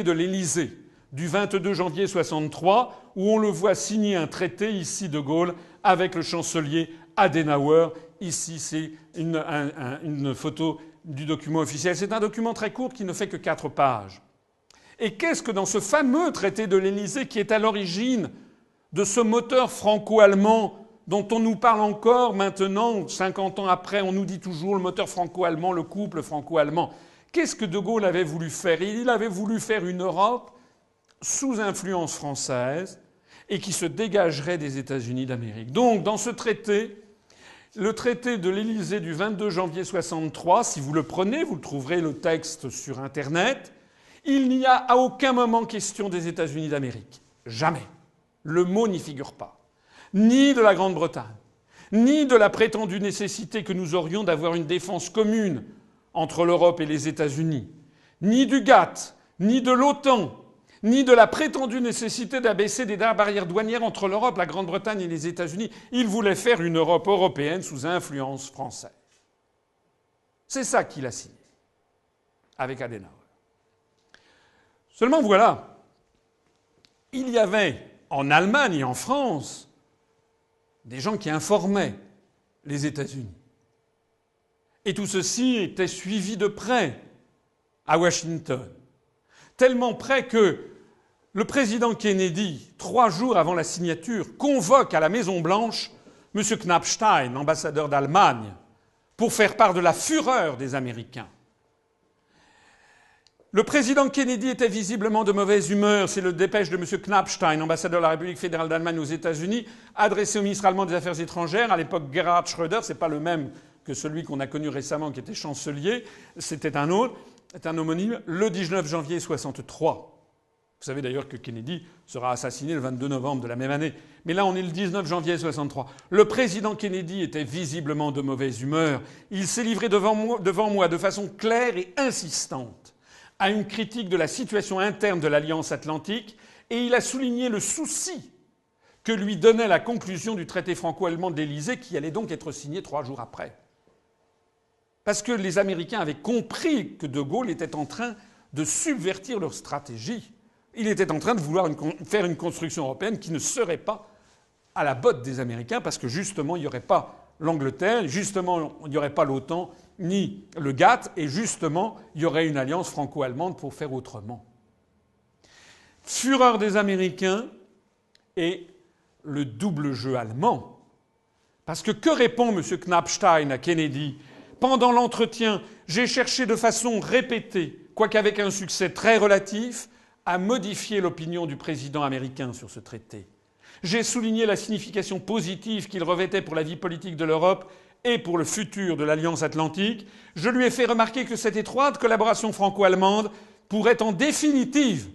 de l'Élysée du 22 janvier 63, où on le voit signer un traité, ici de Gaulle, avec le chancelier Adenauer. Ici, c'est une photo du document officiel. C'est un document très court qui ne fait que 4 pages. Et qu'est-ce que dans ce fameux traité de l'Élysée, qui est à l'origine de ce moteur franco-allemand dont on nous parle encore maintenant, 50 ans après, on nous dit toujours le moteur franco-allemand, le couple franco-allemand. Qu'est-ce que De Gaulle avait voulu faire? Il avait voulu faire une Europe sous influence française et qui se dégagerait des États-Unis d'Amérique. Donc, dans ce traité, le traité de l'Élysée du 22 janvier 63, si vous le prenez, vous le trouverez le texte sur Internet, il n'y a à aucun moment question des États-Unis d'Amérique. Jamais. Le mot n'y figure pas. Ni de la Grande-Bretagne, ni de la prétendue nécessité que nous aurions d'avoir une défense commune entre l'Europe et les États-Unis, ni du GATT, ni de l'OTAN, ni de la prétendue nécessité d'abaisser des barrières douanières entre l'Europe, la Grande-Bretagne et les États-Unis. Il voulait faire une Europe européenne sous influence française. C'est ça qu'il a signé avec Adenauer. Seulement voilà, il y avait en Allemagne et en France des gens qui informaient les États-Unis. Et tout ceci était suivi de près à Washington. Tellement près que le président Kennedy, 3 jours avant la signature, convoque à la Maison-Blanche M. Knappstein, ambassadeur d'Allemagne, pour faire part de la fureur des Américains. Le président Kennedy était visiblement de mauvaise humeur. C'est le dépêche de M. Knappstein, ambassadeur de la République fédérale d'Allemagne aux États-Unis, adressé au ministre allemand des Affaires étrangères, à l'époque Gerhard Schröder. C'est pas le même que celui qu'on a connu récemment, qui était chancelier. C'était un autre. C'est un homonyme. Le 19 janvier 63. Vous savez d'ailleurs que Kennedy sera assassiné le 22 novembre de la même année. Mais là, on est le 19 janvier 63. Le président Kennedy était visiblement de mauvaise humeur. Il s'est livré devant moi de façon claire et insistante à une critique de la situation interne de l'Alliance atlantique, et il a souligné le souci que lui donnait la conclusion du traité franco-allemand de l'Élysée, qui allait donc être signé 3 jours après. Parce que les Américains avaient compris que De Gaulle était en train de subvertir leur stratégie. Il était en train de vouloir faire une construction européenne qui ne serait pas à la botte des Américains, parce que justement, il n'y aurait pas l'Angleterre, justement, il n'y aurait pas l'OTAN, ni le GATT, et justement, il y aurait une alliance franco-allemande pour faire autrement. Fureur des Américains et le double jeu allemand. Parce que répond M. Knappstein à Kennedy? Pendant l'entretien, j'ai cherché de façon répétée, quoique avec un succès très relatif, à modifier l'opinion du président américain sur ce traité. J'ai souligné la signification positive qu'il revêtait pour la vie politique de l'Europe et pour le futur de l'Alliance atlantique. Je lui ai fait remarquer que cette étroite collaboration franco-allemande pourrait en définitive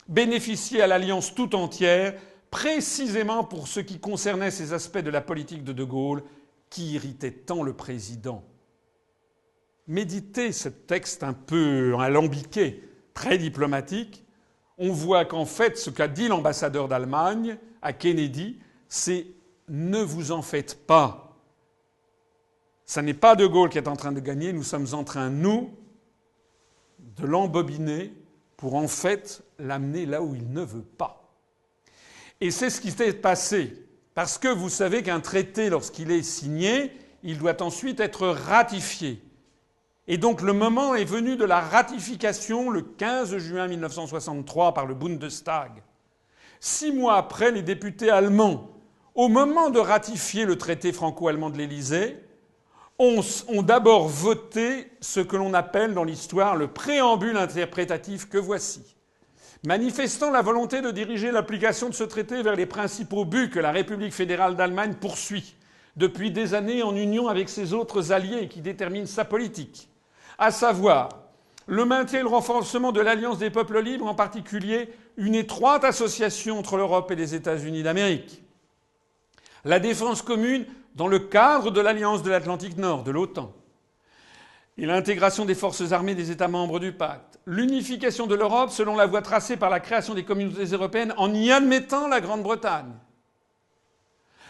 bénéficier à l'Alliance tout entière, précisément pour ce qui concernait ces aspects de la politique de De Gaulle qui irritaient tant le président. Méditez ce texte un peu alambiqué, très diplomatique. On voit qu'en fait, ce qu'a dit l'ambassadeur d'Allemagne à Kennedy, c'est « ne vous en faites pas ». Ça n'est pas De Gaulle qui est en train de gagner, nous sommes en train, nous, de l'embobiner pour en fait l'amener là où il ne veut pas. Et c'est ce qui s'est passé. Parce que vous savez qu'un traité, lorsqu'il est signé, il doit ensuite être ratifié. Et donc le moment est venu de la ratification le 15 juin 1963 par le Bundestag. 6 mois après, les députés allemands, au moment de ratifier le traité franco-allemand de l'Élysée, ont d'abord voté ce que l'on appelle dans l'histoire le préambule interprétatif que voici. Manifestant la volonté de diriger l'application de ce traité vers les principaux buts que la République fédérale d'Allemagne poursuit depuis des années en union avec ses autres alliés qui déterminent sa politique, à savoir le maintien et le renforcement de l'Alliance des peuples libres, en particulier une étroite association entre l'Europe et les États-Unis d'Amérique, la défense commune dans le cadre de l'Alliance de l'Atlantique Nord, de l'OTAN, et l'intégration des forces armées des États membres du pacte, l'unification de l'Europe selon la voie tracée par la création des communautés européennes en y admettant la Grande-Bretagne,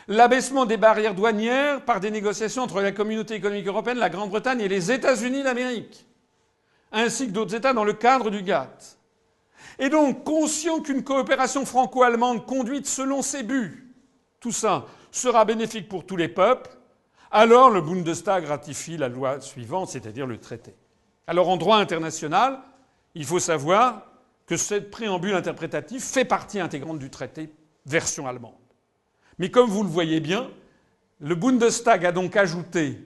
l'abaissement des barrières douanières par des négociations entre la communauté économique européenne, la Grande-Bretagne et les États-Unis d'Amérique, ainsi que d'autres États dans le cadre du GATT, Et donc, conscient qu'une coopération franco-allemande conduite selon ses buts, tout ça, sera bénéfique pour tous les peuples, alors le Bundestag ratifie la loi suivante, c'est-à-dire le traité. Alors en droit international, il faut savoir que ce préambule interprétatif fait partie intégrante du traité version allemande. Mais comme vous le voyez bien, le Bundestag a donc ajouté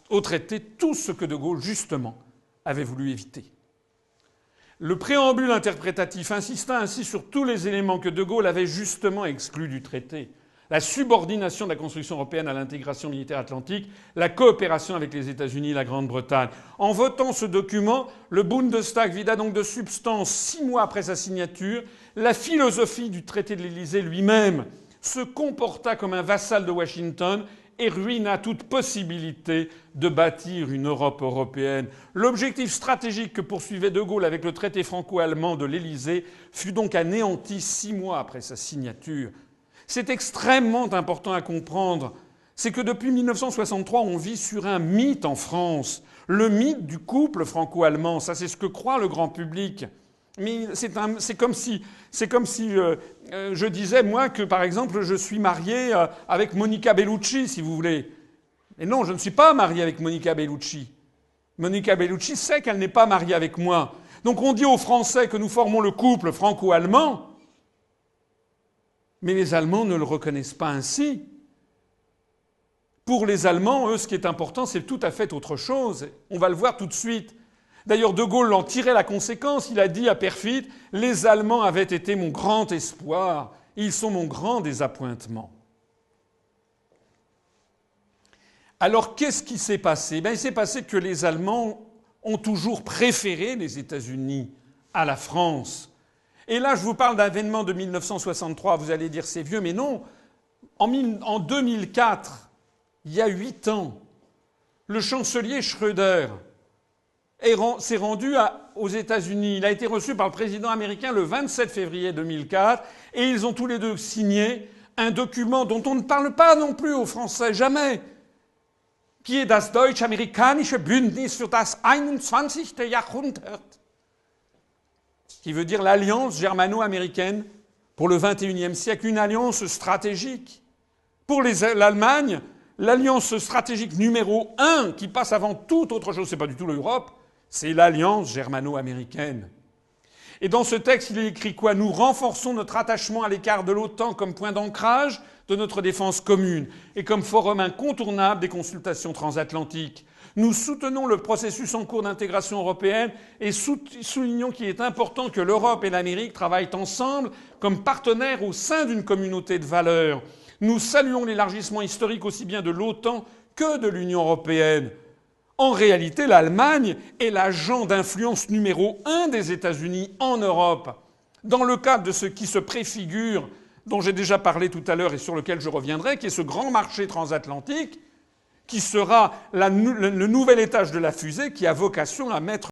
au traité tout ce que De Gaulle, justement, avait voulu éviter. Le préambule interprétatif insista ainsi sur tous les éléments que De Gaulle avait justement exclus du traité. La subordination de la construction européenne à l'intégration militaire atlantique, la coopération avec les États-Unis et la Grande-Bretagne. En votant ce document, le Bundestag vida donc de substance, 6 mois après sa signature, la philosophie du traité de l'Élysée lui-même, se comporta comme un vassal de Washington et ruina toute possibilité de bâtir une Europe européenne. L'objectif stratégique que poursuivait De Gaulle avec le traité franco-allemand de l'Élysée fut donc anéanti 6 mois après sa signature. C'est extrêmement important à comprendre. C'est que depuis 1963, on vit sur un mythe en France. Le mythe du couple franco-allemand. Ça, c'est ce que croit le grand public. Mais c'est comme si je disais, moi, que, par exemple, je suis marié avec Monica Bellucci, si vous voulez. Et non, je ne suis pas marié avec Monica Bellucci. Monica Bellucci sait qu'elle n'est pas mariée avec moi. Donc on dit aux Français que nous formons le couple franco-allemand, mais les Allemands ne le reconnaissent pas ainsi. Pour les Allemands, eux, ce qui est important, c'est tout à fait autre chose. On va le voir tout de suite. D'ailleurs, De Gaulle en tirait la conséquence. Il a dit à Perfit « Les Allemands avaient été mon grand espoir. Ils sont mon grand désappointement. » Alors, qu'est-ce qui s'est passé ? Il s'est passé que les Allemands ont toujours préféré les États-Unis à la France. Et là, je vous parle d'un événement de 1963. Vous allez dire c'est vieux, mais non. En 2004, il y a 8 ans, le chancelier Schröder s'est rendu aux États-Unis. Il a été reçu par le président américain le 27 février 2004 et ils ont tous les deux signé un document dont on ne parle pas non plus aux Français, jamais, qui est das Deutsch-Amerikanische Bündnis für das 21. Jahrhundert, qui veut dire l'alliance germano-américaine pour le XXIe siècle, une alliance stratégique. Pour l'Allemagne, l'alliance stratégique numéro 1 qui passe avant toute autre chose, c'est pas du tout l'Europe, c'est l'alliance germano-américaine. Et dans ce texte, il est écrit quoi ? Nous renforçons notre attachement à l'écart de l'OTAN comme point d'ancrage de notre défense commune et comme forum incontournable des consultations transatlantiques. Nous soutenons le processus en cours d'intégration européenne et soulignons qu'il est important que l'Europe et l'Amérique travaillent ensemble comme partenaires au sein d'une communauté de valeurs. Nous saluons l'élargissement historique aussi bien de l'OTAN que de l'Union européenne. En réalité, l'Allemagne est l'agent d'influence numéro 1 des États-Unis en Europe. Dans le cadre de ce qui se préfigure, dont j'ai déjà parlé tout à l'heure et sur lequel je reviendrai, qui est ce grand marché transatlantique, qui sera le nouvel étage de la fusée qui a vocation à mettre